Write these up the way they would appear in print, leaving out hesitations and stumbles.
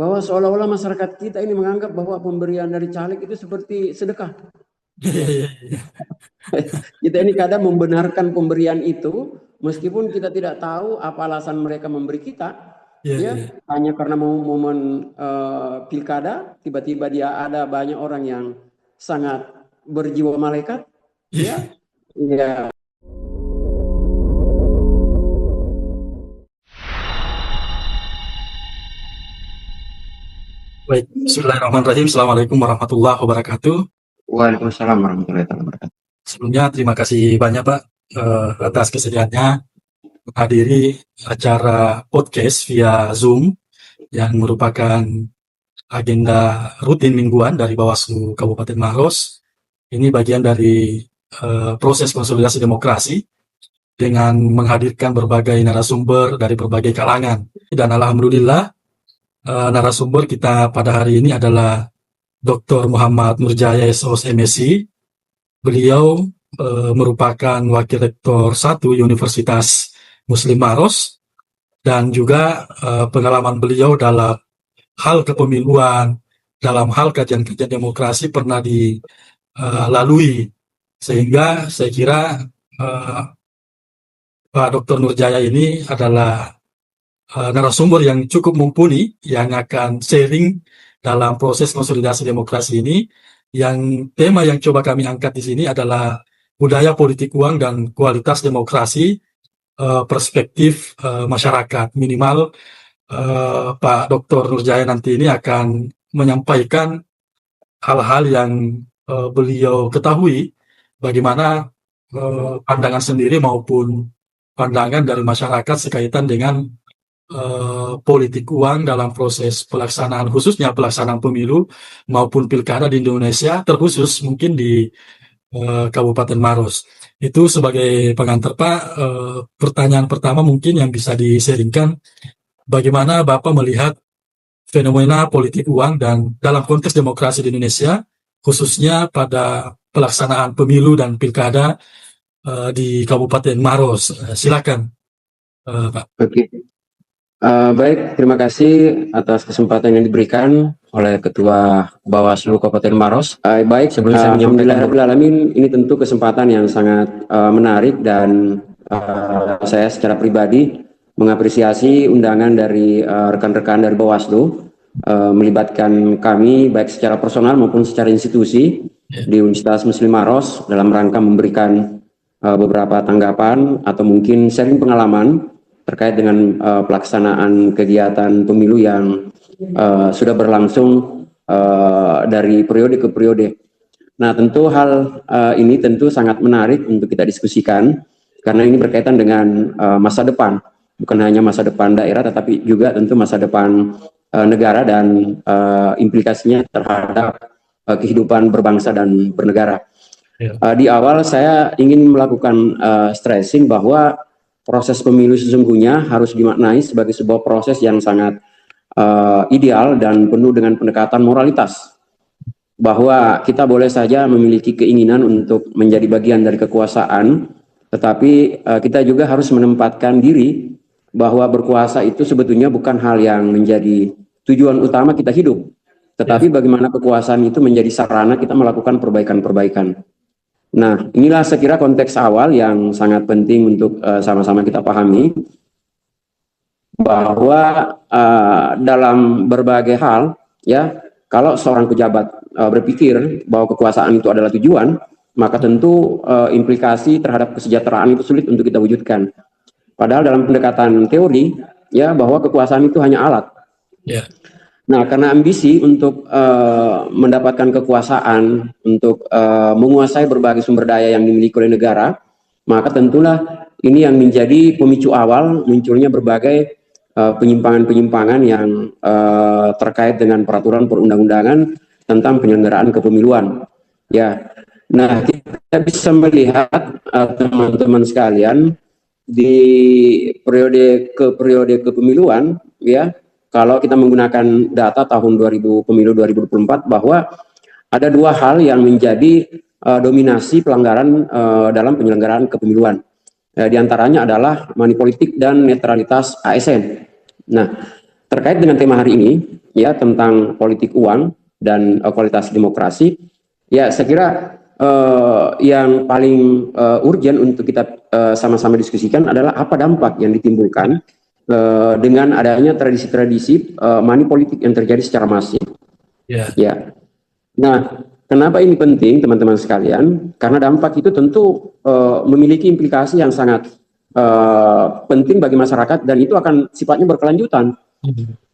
bahwa seolah-olah masyarakat kita ini menganggap bahwa pemberian dari caleg itu seperti sedekah. Iya, Ya. iya, iya. Kita ini kadang membenarkan pemberian itu, meskipun kita tidak tahu apa alasan mereka memberi kita, Iya, ya iya. hanya karena momen pilkada, tiba-tiba dia ada banyak orang yang sangat berjiwa malaikat, ya, Iya. ya. Baik, Bismillahirrahmanirrahim. Assalamualaikum warahmatullahi wabarakatuh. Waalaikumsalam warahmatullahi wabarakatuh. Sebelumnya terima kasih banyak Pak atas kesediaannya menghadiri acara podcast via Zoom yang merupakan agenda rutin mingguan dari Bawaslu Kabupaten Maros. Ini bagian dari proses konsolidasi demokrasi dengan menghadirkan berbagai narasumber dari berbagai kalangan. Dan alhamdulillah narasumber kita pada hari ini adalah Dr. Muhammad Nurjaya SOS MSc. Beliau merupakan Wakil Rektor 1 Universitas Muslim Maros dan juga pengalaman beliau dalam hal kepemiluan, dalam hal kajian-kajian demokrasi pernah dilalui. Sehingga saya kira Pak Dr. Nurjaya ini adalah narasumber yang cukup mumpuni yang akan sharing dalam proses konsolidasi demokrasi ini. Yang tema yang coba kami angkat di sini adalah budaya politik uang dan kualitas demokrasi, perspektif masyarakat. Minimal Pak Dr. Nurjaya nanti ini akan menyampaikan hal-hal yang beliau ketahui, bagaimana pandangan sendiri maupun pandangan dari masyarakat sekaitan dengan politik uang dalam proses pelaksanaan, khususnya pelaksanaan pemilu maupun pilkada di Indonesia, terkhusus mungkin di Kabupaten Maros. Itu sebagai pengantar Pak, pertanyaan pertama mungkin yang bisa di-sharingkan, bagaimana Bapak melihat fenomena politik uang dan dalam konteks demokrasi di Indonesia, khususnya pada pelaksanaan pemilu dan pilkada di Kabupaten Maros. Silakan Pak. Oke. Baik, terima kasih atas kesempatan yang diberikan oleh Ketua Bawaslu Kabupaten Maros. Baik, sebelum saya menyampaikan, Alhamdulillahirrahmanirrahim, ini tentu kesempatan yang sangat menarik dan saya secara pribadi mengapresiasi undangan dari rekan-rekan dari Bawaslu melibatkan kami baik secara personal maupun secara institusi di Universitas Muslim Maros dalam rangka memberikan beberapa tanggapan atau mungkin sharing pengalaman terkait dengan pelaksanaan kegiatan pemilu yang sudah berlangsung dari periode ke periode. Nah, tentu hal ini tentu sangat menarik untuk kita diskusikan karena ini berkaitan dengan masa depan, bukan hanya masa depan daerah, tetapi juga tentu masa depan negara dan implikasinya terhadap kehidupan berbangsa dan bernegara. Di awal saya ingin melakukan stressing bahwa proses pemilu sesungguhnya harus dimaknai sebagai sebuah proses yang sangat ideal dan penuh dengan pendekatan moralitas. Bahwa kita boleh saja memiliki keinginan untuk menjadi bagian dari kekuasaan, tetapi kita juga harus menempatkan diri bahwa berkuasa itu sebetulnya bukan hal yang menjadi tujuan utama kita hidup, tetapi bagaimana kekuasaan itu menjadi sarana kita melakukan perbaikan-perbaikan. Nah, inilah saya kira konteks awal yang sangat penting untuk sama-sama kita pahami bahwa dalam berbagai hal, ya, kalau seorang pejabat berpikir bahwa kekuasaan itu adalah tujuan, maka tentu implikasi terhadap kesejahteraan itu sulit untuk kita wujudkan. Padahal dalam pendekatan teori, ya, bahwa kekuasaan itu hanya alat. Nah, karena ambisi untuk mendapatkan kekuasaan, untuk menguasai berbagai sumber daya yang dimiliki oleh negara, maka tentulah ini yang menjadi pemicu awal munculnya berbagai penyimpangan-penyimpangan yang terkait dengan peraturan perundang-undangan tentang penyelenggaraan kepemiluan. Ya, nah kita bisa melihat teman-teman sekalian di periode kepemiluan, ya. Kalau kita menggunakan data tahun 2000 pemilu 2024 bahwa ada dua hal yang menjadi dominasi pelanggaran dalam penyelenggaraan kepemiluan. Di antaranya adalah money politik dan netralitas ASN. Nah, terkait dengan tema hari ini, ya, tentang politik uang dan kualitas demokrasi, ya saya kira yang paling urgent untuk kita sama-sama diskusikan adalah apa dampak yang ditimbulkan dengan adanya tradisi-tradisi money politik yang terjadi secara masif. Ya. Nah, kenapa ini penting, teman-teman sekalian? Karena dampak itu tentu memiliki implikasi yang sangat penting bagi masyarakat, dan itu akan sifatnya berkelanjutan.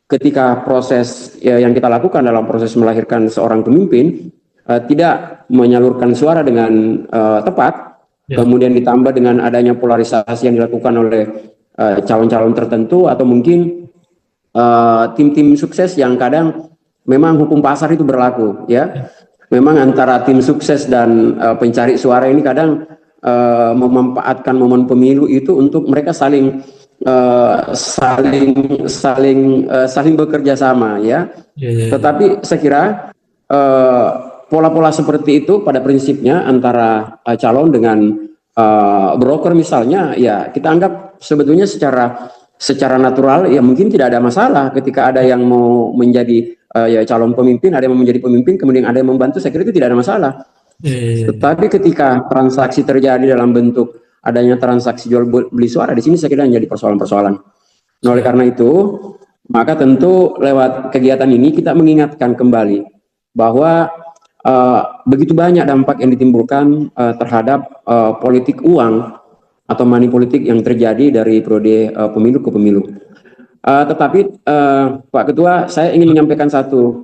Ketika proses yang kita lakukan dalam proses melahirkan seorang pemimpin tidak menyalurkan suara dengan tepat, kemudian ditambah dengan adanya polarisasi yang dilakukan oleh calon-calon tertentu, atau mungkin tim-tim sukses yang kadang memang hukum pasar itu berlaku, ya. Memang antara tim sukses dan pencari suara ini kadang memanfaatkan momen pemilu itu untuk mereka saling bekerja sama, ya. Tetapi saya kira pola-pola seperti itu pada prinsipnya antara calon dengan broker misalnya, ya kita anggap sebetulnya secara natural, ya mungkin tidak ada masalah ketika ada yang mau menjadi ya calon pemimpin, ada yang mau menjadi pemimpin, kemudian ada yang membantu. Saya kira itu tidak ada masalah. Tetapi ketika transaksi terjadi dalam bentuk adanya transaksi jual beli suara, di sini saya kira menjadi persoalan-persoalan. Nah, oleh karena itu, maka tentu lewat kegiatan ini kita mengingatkan kembali bahwa begitu banyak dampak yang ditimbulkan terhadap politik uang atau money politik yang terjadi dari periode pemilu ke pemilu. Tetapi Pak Ketua, saya ingin menyampaikan satu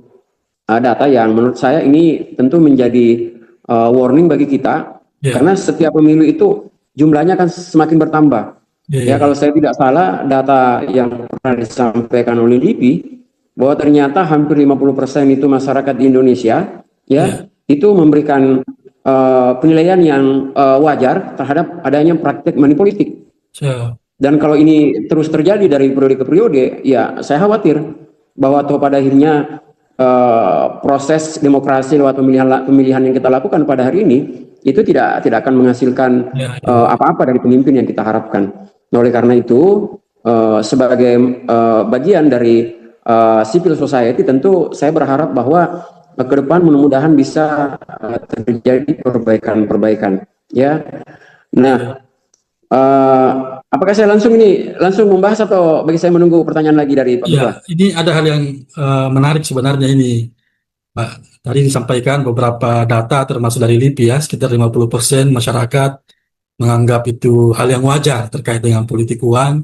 data yang menurut saya ini tentu menjadi warning bagi kita, karena setiap pemilu itu jumlahnya akan semakin bertambah. Ya, kalau saya tidak salah, data yang pernah disampaikan oleh LIPI bahwa ternyata hampir 50% itu masyarakat di Indonesia, ya, itu memberikan penilaian yang wajar terhadap adanya praktek money politik. Dan kalau ini terus terjadi dari periode ke periode, ya saya khawatir bahwa pada akhirnya proses demokrasi lewat pemilihan yang kita lakukan pada hari ini itu tidak akan menghasilkan apa-apa dari pemimpin yang kita harapkan. Nah, oleh karena itu sebagai bagian dari civil society, tentu saya berharap bahwa ke depan mudah-mudahan bisa terjadi perbaikan-perbaikan, ya. Nah, apakah saya langsung membahas atau bagi saya menunggu pertanyaan lagi dari Pak Ketua? Ini ada hal yang menarik sebenarnya ini, Pak. Tadi disampaikan beberapa data termasuk dari LIPI, ya, sekitar 50% masyarakat menganggap itu hal yang wajar terkait dengan politik uang.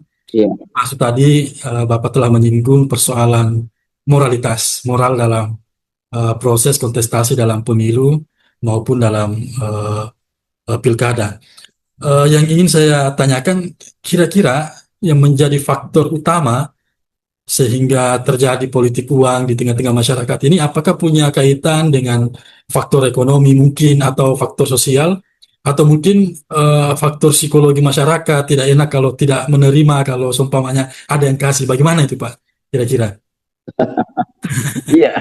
Maksud tadi Bapak telah menyinggung persoalan moral dalam proses kontestasi dalam pemilu maupun dalam pilkada. Yang ingin saya tanyakan, kira-kira yang menjadi faktor utama sehingga terjadi politik uang di tengah-tengah masyarakat ini, apakah punya kaitan dengan faktor ekonomi mungkin, atau faktor sosial, atau mungkin faktor psikologi masyarakat tidak enak kalau tidak menerima, kalau seumpamanya ada yang kasih. Bagaimana itu, Pak, kira-kira? Iya.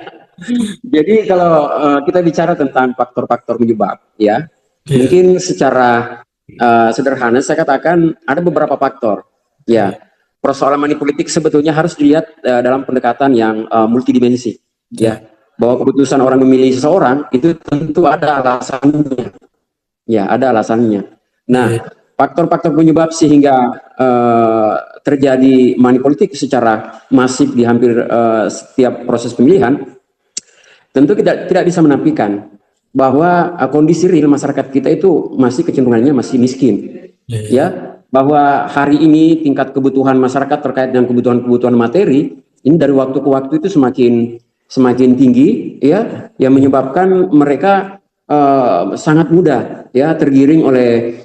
Jadi kalau kita bicara tentang faktor-faktor penyebab, ya, mungkin secara sederhana saya katakan ada beberapa faktor. Ya, persoalan money politik sebetulnya harus dilihat dalam pendekatan yang multidimensi. Ya, bahwa keputusan orang memilih seseorang itu tentu ada alasannya. Ya, ada alasannya. Nah, faktor-faktor penyebab sehingga terjadi money politik secara masif di hampir setiap proses pemilihan, tentu kita tidak bisa menafikan bahwa kondisi real masyarakat kita itu masih kecenderungannya masih miskin, ya, bahwa hari ini tingkat kebutuhan masyarakat terkait dengan kebutuhan materi ini dari waktu ke waktu itu semakin tinggi, ya, yang menyebabkan mereka sangat mudah, ya, tergiring oleh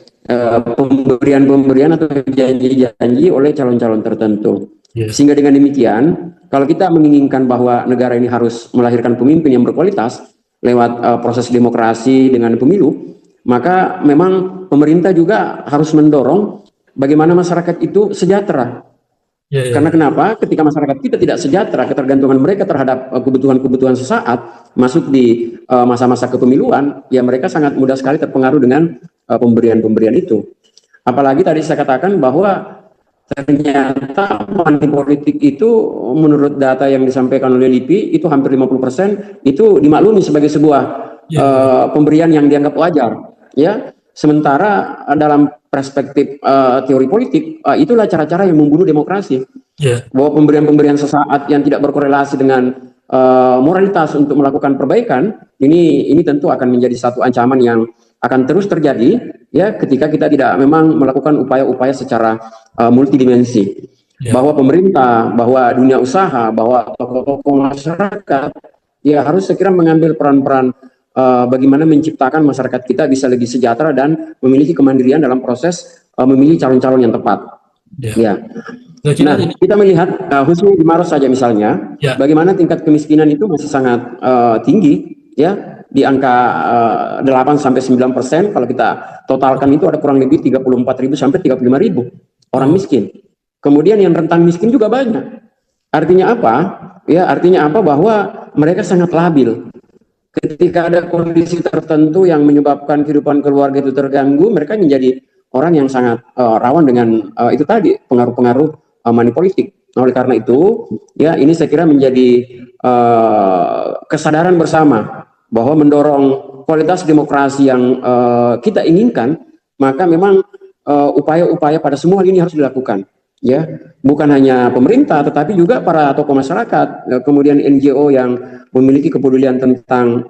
pemberian-pemberian atau janji-janji oleh calon-calon tertentu. Sehingga dengan demikian, kalau kita menginginkan bahwa negara ini harus melahirkan pemimpin yang berkualitas lewat proses demokrasi dengan pemilu, maka memang pemerintah juga harus mendorong bagaimana masyarakat itu sejahtera. Karena kenapa? Ketika masyarakat kita tidak sejahtera, ketergantungan mereka terhadap kebutuhan-kebutuhan sesaat masuk di masa-masa kepemiluan, ya mereka sangat mudah sekali terpengaruh dengan pemberian-pemberian itu. Apalagi tadi saya katakan bahwa Ternyata money politik itu menurut data yang disampaikan oleh LIPI itu hampir 50% itu dimaklumi sebagai sebuah pemberian yang dianggap wajar, ya. Sementara dalam perspektif teori politik itulah cara-cara yang membunuh demokrasi. Bahwa pemberian-pemberian sesaat yang tidak berkorelasi dengan moralitas untuk melakukan perbaikan ini tentu akan menjadi satu ancaman yang akan terus terjadi, ya, ketika kita tidak memang melakukan upaya-upaya secara multidimensi. Bahwa pemerintah, bahwa dunia usaha, bahwa tokoh-tokoh masyarakat ya harus segera mengambil peran-peran bagaimana menciptakan masyarakat kita bisa lebih sejahtera dan memiliki kemandirian dalam proses memilih calon-calon yang tepat. Ya. Nah, kita melihat khususnya di Maros saja misalnya, bagaimana tingkat kemiskinan itu masih sangat tinggi, ya, di angka 8-9%. Kalau kita totalkan itu ada kurang lebih 34.000 sampai 35.000 orang miskin. Kemudian yang rentan miskin juga banyak. Artinya apa? Ya, artinya apa? Bahwa mereka sangat labil. Ketika ada kondisi tertentu yang menyebabkan kehidupan keluarga itu terganggu, mereka menjadi orang yang sangat rawan dengan itu tadi, pengaruh-pengaruh money politik. Oleh karena itu, ya, ini saya kira menjadi kesadaran bersama bahwa mendorong kualitas demokrasi yang kita inginkan, maka memang upaya-upaya pada semua hal ini harus dilakukan, ya, bukan hanya pemerintah tetapi juga para tokoh masyarakat, kemudian NGO yang memiliki kepedulian tentang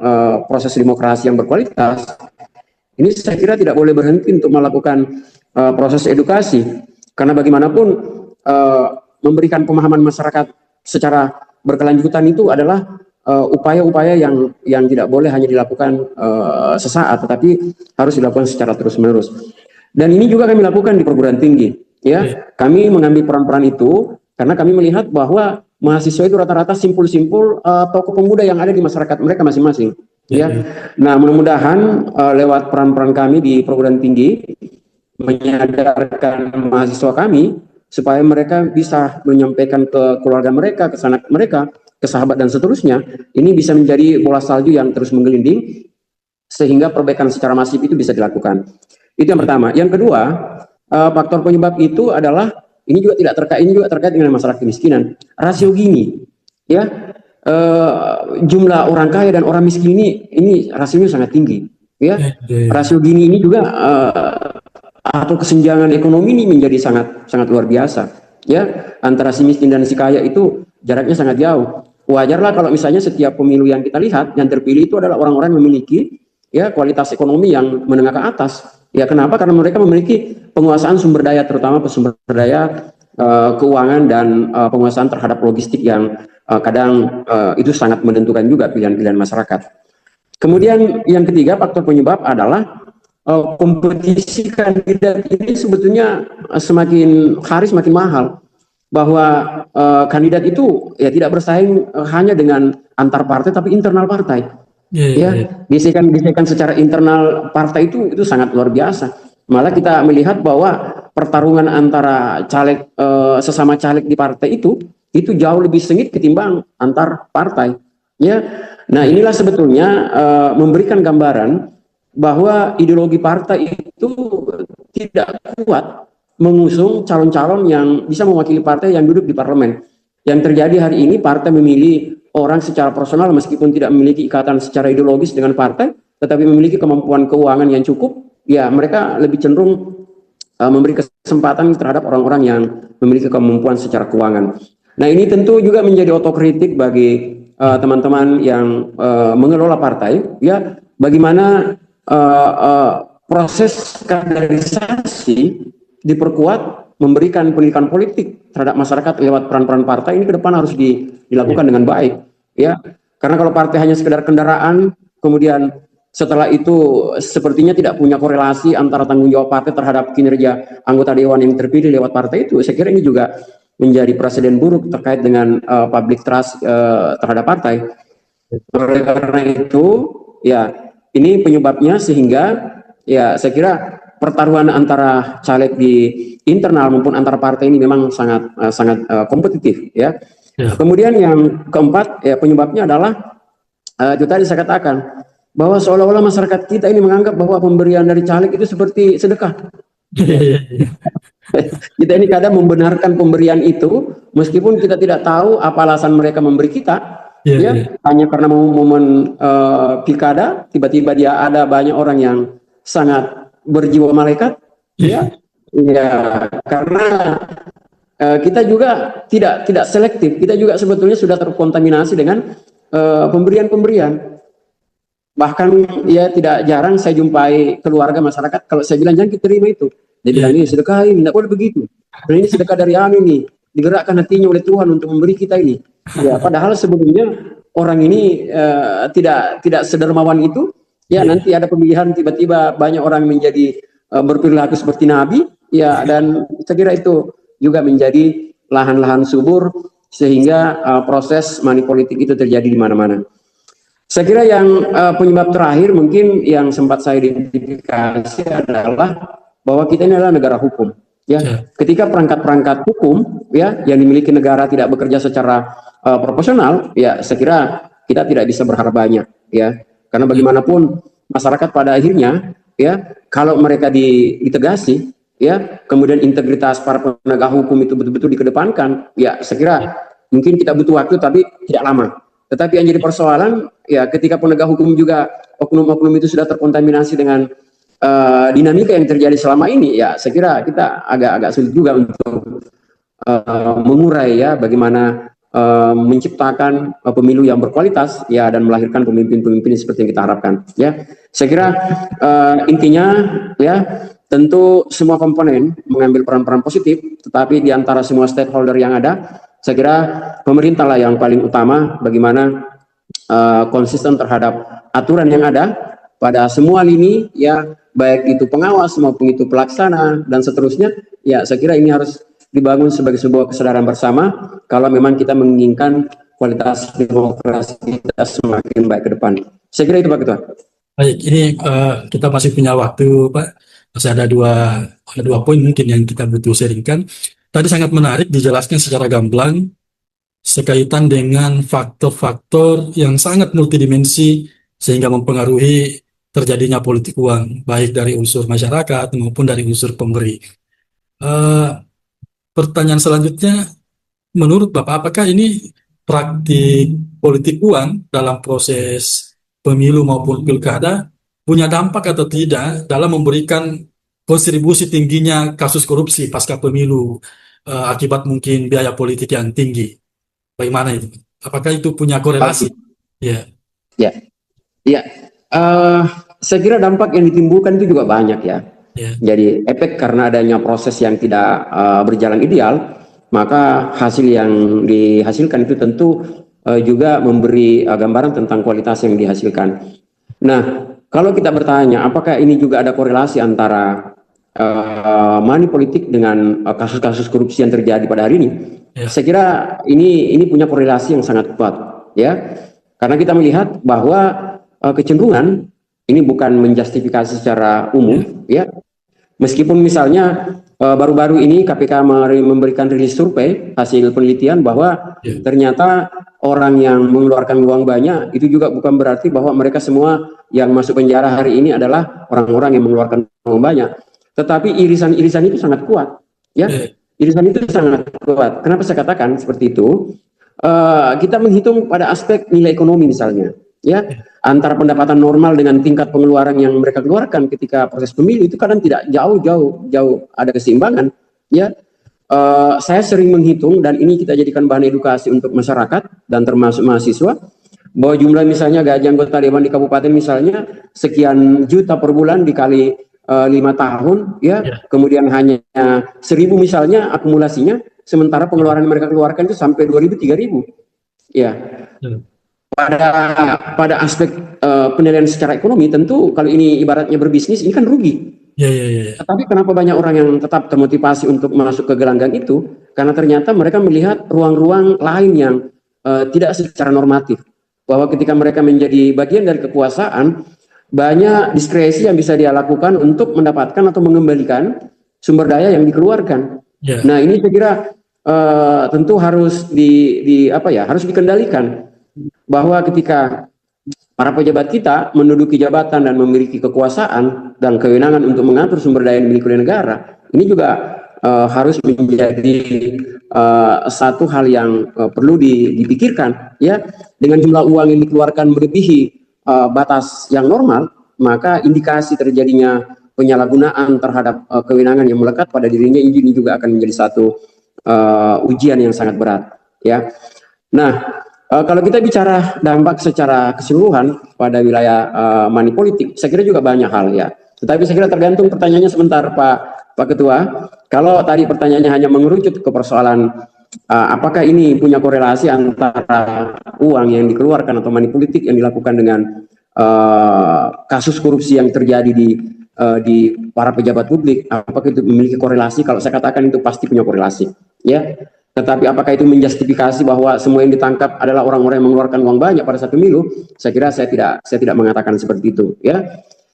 proses demokrasi yang berkualitas. Ini saya kira tidak boleh berhenti untuk melakukan proses edukasi, karena bagaimanapun memberikan pemahaman masyarakat secara berkelanjutan itu adalah upaya-upaya yang tidak boleh hanya dilakukan sesaat, tetapi harus dilakukan secara terus-menerus. Dan ini juga kami lakukan di perguruan tinggi, ya. Kami mengambil peran-peran itu karena kami melihat bahwa mahasiswa itu rata-rata simpul-simpul tokoh pemuda yang ada di masyarakat mereka masing-masing, ya. Nah, mudah-mudahan lewat peran-peran kami di perguruan tinggi menyadarkan mahasiswa kami supaya mereka bisa menyampaikan ke keluarga mereka, ke sanak mereka, ke sahabat dan seterusnya. Ini bisa menjadi bola salju yang terus menggelinding sehingga perbaikan secara masif itu bisa dilakukan. Itu yang pertama. Yang kedua, faktor penyebab itu adalah ini juga terkait dengan masalah kemiskinan. Rasio Gini, ya, jumlah orang kaya dan orang miskin ini rasionya sangat tinggi, ya. Rasio Gini ini juga atau kesenjangan ekonomi ini menjadi sangat luar biasa, ya, antara si miskin dan si kaya itu jaraknya sangat jauh. Wajarlah kalau misalnya setiap pemilu yang kita lihat yang terpilih itu adalah orang-orang yang memiliki, ya, kualitas ekonomi yang menengah ke atas. Ya, kenapa? Karena mereka memiliki penguasaan sumber daya, terutama sumber daya keuangan dan penguasaan terhadap logistik yang kadang itu sangat menentukan juga pilihan-pilihan masyarakat. Kemudian yang ketiga faktor penyebab adalah kompetisi kandidat ini sebetulnya semakin hari semakin mahal, bahwa kandidat itu ya tidak bersaing hanya dengan antar partai tapi internal partai, gesekan secara internal partai itu sangat luar biasa. Malah kita melihat bahwa pertarungan antara caleg sesama caleg di partai itu jauh lebih sengit ketimbang antar partai, ya. Nah, inilah sebetulnya memberikan gambaran bahwa ideologi partai itu tidak kuat mengusung calon-calon yang bisa mewakili partai yang duduk di parlemen. Yang terjadi hari ini, partai memilih orang secara personal meskipun tidak memiliki ikatan secara ideologis dengan partai, tetapi memiliki kemampuan keuangan yang cukup, ya mereka lebih cenderung memberi kesempatan terhadap orang-orang yang memiliki kemampuan secara keuangan. Nah, ini tentu juga menjadi otokritik bagi teman-teman yang mengelola partai, ya, bagaimana proses kaderisasi diperkuat, memberikan pendidikan politik terhadap masyarakat lewat peran-peran partai ini ke depan harus dilakukan dengan baik, ya. Karena kalau partai hanya sekedar kendaraan, kemudian setelah itu sepertinya tidak punya korelasi antara tanggung jawab partai terhadap kinerja anggota dewan yang terpilih lewat partai itu, saya kira ini juga menjadi presiden buruk terkait dengan public trust terhadap partai. Oleh karena itu, ya, ini penyebabnya sehingga, ya, saya kira pertaruhan antara caleg di internal maupun antar partai ini memang sangat kompetitif, ya. Kemudian yang keempat, ya, penyebabnya adalah itu tadi saya katakan bahwa seolah-olah masyarakat kita ini menganggap bahwa pemberian dari caleg itu seperti sedekah. Kita ini kadang membenarkan pemberian itu, meskipun kita tidak tahu apa alasan mereka memberi kita, Iya, ya, iya. hanya karena momen pilkada, tiba-tiba dia ada banyak orang yang sangat berjiwa malaikat, ya, ya, karena kita juga tidak selektif, kita juga sebetulnya sudah terkontaminasi dengan pemberian-pemberian. Bahkan ya tidak jarang saya jumpai keluarga masyarakat, kalau saya bilang jangan kita terima itu, dia bilang ini sedekah, ini tidak boleh begitu. Dan ini sedekah dari anu ini, digerakkan hatinya oleh Tuhan untuk memberi kita ini. Ya, padahal sebelumnya orang ini tidak sedermawan itu. Ya, nanti ada pemilihan tiba-tiba banyak orang menjadi berperilaku seperti Nabi. Ya, dan saya kira itu juga menjadi lahan-lahan subur sehingga proses money politik itu terjadi di mana-mana. Saya kira yang penyebab terakhir mungkin yang sempat saya identifikasi adalah bahwa kita ini adalah negara hukum. Ya, ketika perangkat-perangkat hukum ya yang dimiliki negara tidak bekerja secara proporsional, ya saya kira kita tidak bisa berharap banyak, ya. Karena bagaimanapun masyarakat pada akhirnya, ya, kalau mereka ditegasi, ya, kemudian integritas para penegak hukum itu betul-betul dikedepankan, ya, saya kira mungkin kita butuh waktu tapi tidak lama. Tetapi yang jadi persoalan, ya, ketika penegak hukum juga oknum-oknum itu sudah terkontaminasi dengan dinamika yang terjadi selama ini, ya, saya kira kita agak sulit juga untuk mengurai ya bagaimana menciptakan pemilu yang berkualitas, ya, dan melahirkan pemimpin-pemimpin seperti yang kita harapkan, ya. Saya kira intinya, ya, tentu semua komponen mengambil peran-peran positif, tetapi di antara semua stakeholder yang ada, saya kira pemerintah lah yang paling utama bagaimana konsisten terhadap aturan yang ada pada semua lini, ya, baik itu pengawas maupun itu pelaksana dan seterusnya. Ya, saya kira ini harus dibangun sebagai sebuah kesadaran bersama kalau memang kita menginginkan kualitas demokrasi kita semakin baik ke depan. Saya kira itu Pak Ketua. Baik, ini kita masih punya waktu, Pak. Masih ada dua poin mungkin yang kita butuh sharingkan. Tadi sangat menarik dijelaskan secara gamblang sekaitan dengan faktor-faktor yang sangat multidimensi sehingga mempengaruhi terjadinya politik uang, baik dari unsur masyarakat maupun dari unsur pemberi. Pertanyaan selanjutnya, menurut Bapak, apakah ini praktik politik uang dalam proses pemilu maupun pilkada punya dampak atau tidak dalam memberikan kontribusi tingginya kasus korupsi pasca pemilu akibat mungkin biaya politik yang tinggi? Bagaimana itu? Apakah itu punya korelasi? Ya, ya, ya. Saya kira dampak yang ditimbulkan itu juga banyak, ya. Jadi efek karena adanya proses yang tidak berjalan ideal, maka hasil yang dihasilkan itu tentu juga memberi gambaran tentang kualitas yang dihasilkan. Nah, kalau kita bertanya apakah ini juga ada korelasi antara money politik dengan kasus-kasus korupsi yang terjadi pada hari ini, saya kira ini punya korelasi yang sangat kuat, ya, karena kita melihat bahwa kecenderungan ini bukan menjustifikasi secara umum, ya. Meskipun misalnya baru-baru ini KPK memberikan rilis survei hasil penelitian bahwa ternyata orang yang mengeluarkan uang banyak itu juga bukan berarti bahwa mereka semua yang masuk penjara hari ini adalah orang-orang yang mengeluarkan uang banyak. Tetapi irisan-irisan itu sangat kuat, ya. Irisan itu sangat kuat. Kenapa saya katakan seperti itu? Kita menghitung pada aspek nilai ekonomi misalnya, ya, antara pendapatan normal dengan tingkat pengeluaran yang mereka keluarkan ketika proses pemilu itu kadang tidak jauh ada keseimbangan, ya. Saya sering menghitung dan ini kita jadikan bahan edukasi untuk masyarakat dan termasuk mahasiswa, bahwa jumlah misalnya gaji anggota dewan di kabupaten misalnya sekian juta per bulan dikali 5 tahun, ya, kemudian hanya 1.000 misalnya akumulasinya, sementara pengeluaran yang mereka keluarkan itu sampai 2.000, 3.000, ya. Pada aspek penilaian secara ekonomi tentu kalau ini ibaratnya berbisnis ini kan rugi. Tapi kenapa banyak orang yang tetap termotivasi untuk masuk ke gelanggang itu? Karena ternyata mereka melihat ruang-ruang lain yang tidak secara normatif, bahwa ketika mereka menjadi bagian dari kekuasaan, banyak diskresi yang bisa dia lakukan untuk mendapatkan atau mengembalikan sumber daya yang dikeluarkan. Nah, ini saya kira tentu harus harus dikendalikan, bahwa ketika para pejabat kita menduduki jabatan dan memiliki kekuasaan dan kewenangan untuk mengatur sumber daya yang dimiliki oleh negara, ini juga harus menjadi satu hal yang perlu dipikirkan, ya. Dengan jumlah uang yang dikeluarkan melebihi batas yang normal, maka indikasi terjadinya penyalahgunaan terhadap kewenangan yang melekat pada dirinya ini juga akan menjadi satu ujian yang sangat berat, ya. Nah, kalau kita bicara dampak secara keseluruhan pada wilayah money politik, saya kira juga banyak hal, ya. Tetapi saya kira tergantung pertanyaannya sebentar, Pak Ketua. Kalau tadi pertanyaannya hanya mengerucut ke persoalan apakah ini punya korelasi antara uang yang dikeluarkan atau money politik yang dilakukan dengan kasus korupsi yang terjadi di para pejabat publik, apakah itu memiliki korelasi? Kalau saya katakan itu pasti punya korelasi, ya. Tetapi apakah itu menjustifikasi bahwa semua yang ditangkap adalah orang-orang yang mengeluarkan uang banyak pada satu pemilu? Saya kira saya tidak mengatakan seperti itu, ya.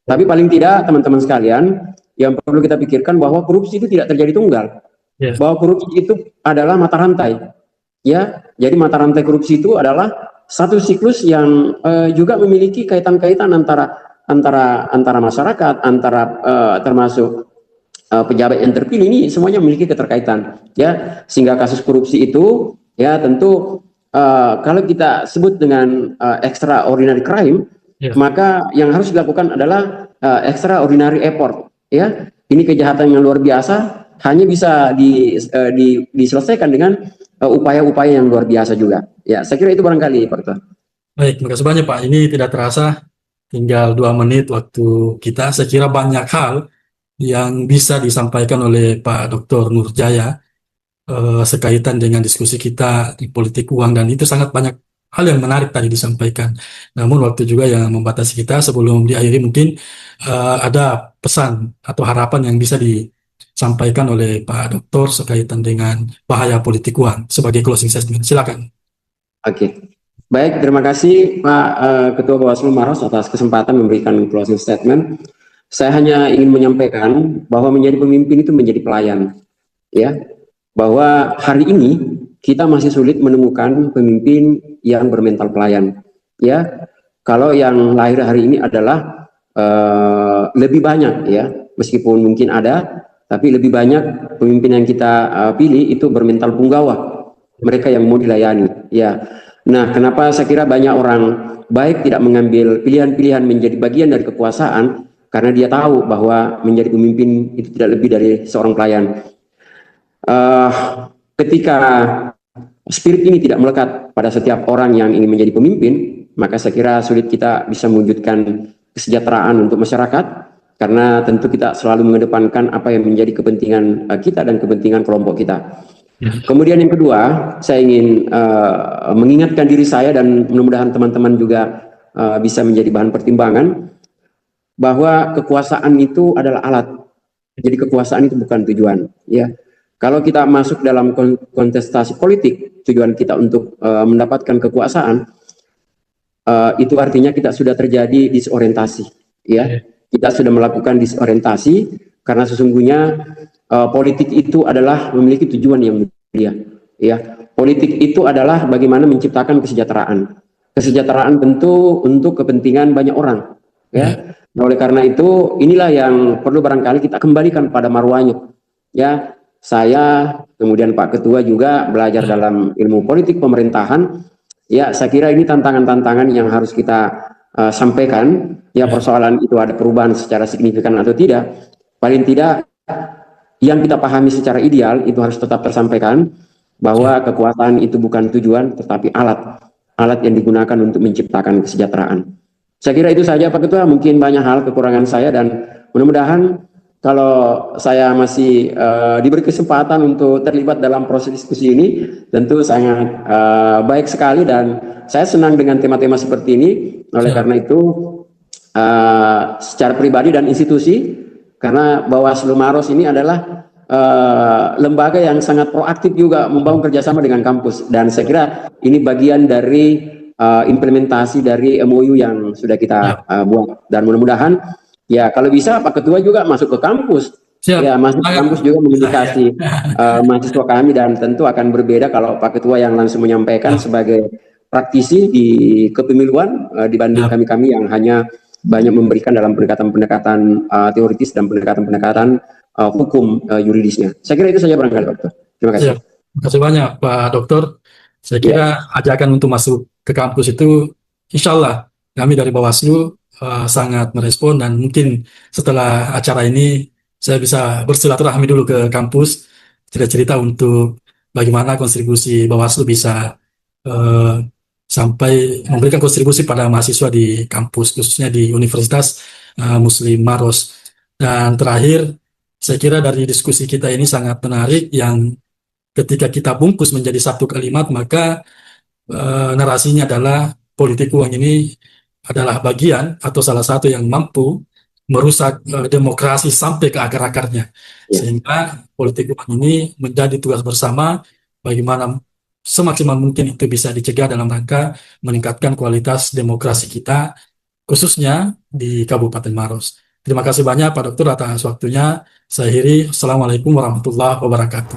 Tapi paling tidak teman-teman sekalian, yang perlu kita pikirkan bahwa korupsi itu tidak terjadi tunggal. Ya. Bahwa korupsi itu adalah mata rantai, ya. Jadi mata rantai korupsi itu adalah satu siklus yang juga memiliki kaitan-kaitan antara masyarakat, termasuk pejabat yang terpilih, ini semuanya memiliki keterkaitan, ya. Sehingga kasus korupsi itu, ya, tentu kalau kita sebut dengan extraordinary crime, maka yang harus dilakukan adalah extraordinary effort, ya. Ini kejahatan yang luar biasa, hanya bisa diselesaikan dengan upaya-upaya yang luar biasa juga, ya. Saya kira itu barangkali, Pak Ketua. Baik, makasih banyak Pak. Ini tidak terasa tinggal 2 menit waktu kita. Saya kira banyak hal yang bisa disampaikan oleh Pak Dr. Nurjaya sekaitan dengan diskusi kita di politik uang, dan itu sangat banyak hal yang menarik tadi disampaikan. Namun waktu juga yang membatasi kita. Sebelum diakhiri mungkin ada pesan atau harapan yang bisa disampaikan oleh Pak Dokter sekaitan dengan bahaya politik uang sebagai closing statement. Silakan. Oke. Baik, terima kasih Pak Ketua Bawaslu Maros atas kesempatan memberikan closing statement. Saya hanya ingin menyampaikan bahwa menjadi pemimpin itu menjadi pelayan, ya. Bahwa hari ini kita masih sulit menemukan pemimpin yang bermental pelayan, ya. Kalau yang lahir hari ini adalah lebih banyak, ya, meskipun mungkin ada, tapi lebih banyak pemimpin yang kita pilih itu bermental punggawa, mereka yang mau dilayani, ya. Nah, kenapa saya kira banyak orang baik tidak mengambil pilihan-pilihan menjadi bagian dari kekuasaan? Karena dia tahu bahwa menjadi pemimpin itu tidak lebih dari seorang pelayan. Ketika spirit ini tidak melekat pada setiap orang yang ingin menjadi pemimpin, maka saya kira sulit kita bisa mewujudkan kesejahteraan untuk masyarakat, karena tentu kita selalu mengedepankan apa yang menjadi kepentingan kita dan kepentingan kelompok kita. Kemudian yang kedua, saya ingin mengingatkan diri saya dan mudah-mudahan teman-teman juga bisa menjadi bahan pertimbangan, bahwa kekuasaan itu adalah alat. Jadi kekuasaan itu bukan tujuan, ya. Kalau kita masuk dalam kontestasi politik, tujuan kita untuk mendapatkan kekuasaan, itu artinya kita sudah terjadi disorientasi, ya. Kita sudah melakukan disorientasi karena sesungguhnya politik itu adalah memiliki tujuan yang mulia, ya. Politik itu adalah bagaimana menciptakan kesejahteraan. Kesejahteraan tentu untuk kepentingan banyak orang, ya. Nah, oleh karena itu inilah yang perlu barangkali kita kembalikan pada marwahnya, ya. Saya kemudian Pak Ketua juga belajar dalam ilmu politik pemerintahan, ya. Saya kira ini tantangan-tantangan yang harus kita sampaikan, ya. Persoalan itu ada perubahan secara signifikan atau tidak, paling tidak yang kita pahami secara ideal itu harus tetap tersampaikan, bahwa kekuasaan itu bukan tujuan tetapi alat yang digunakan untuk menciptakan kesejahteraan. Saya kira itu saja Pak Ketua, mungkin banyak hal kekurangan saya, dan mudah-mudahan kalau saya masih diberi kesempatan untuk terlibat dalam proses diskusi ini, tentu sangat baik sekali, dan saya senang dengan tema-tema seperti ini. Oleh karena itu secara pribadi dan institusi, karena Bawaslu Maros ini adalah lembaga yang sangat proaktif juga membangun kerjasama dengan kampus, dan saya kira ini bagian dari implementasi dari MOU yang sudah kita buat, dan mudah-mudahan ya kalau bisa Pak Ketua juga masuk ke kampus. Siap. Ya, masuk ke kampus juga mengedukasi mahasiswa kami, dan tentu akan berbeda kalau Pak Ketua yang langsung menyampaikan sebagai praktisi di kepemiluan dibanding kami yang hanya banyak memberikan dalam pendekatan-pendekatan teoritis dan pendekatan-pendekatan hukum yuridisnya. Saya kira itu saja barangkali, Dokter. Terima kasih. Ya, terima kasih banyak Pak Dokter. Saya Ya, kira ajakan untuk masuk ke kampus itu, insya Allah kami dari Bawaslu sangat merespon, dan mungkin setelah acara ini saya bisa bersilaturahmi dulu ke kampus, cerita-cerita untuk bagaimana kontribusi Bawaslu bisa eh, sampai memberikan kontribusi pada mahasiswa di kampus, khususnya di Universitas Muslim Maros. Dan terakhir, saya kira dari diskusi kita ini sangat menarik, yang ketika kita bungkus menjadi satu kalimat, maka narasinya adalah politik uang ini adalah bagian atau salah satu yang mampu merusak demokrasi sampai ke akar-akarnya. ya. Sehingga politik uang ini menjadi tugas bersama, bagaimana semaksimal mungkin itu bisa dicegah dalam rangka meningkatkan kualitas demokrasi kita, khususnya di Kabupaten Maros. Terima kasih banyak Pak Dokter atas waktunya. Saya akhiri. Assalamualaikum warahmatullahi wabarakatuh.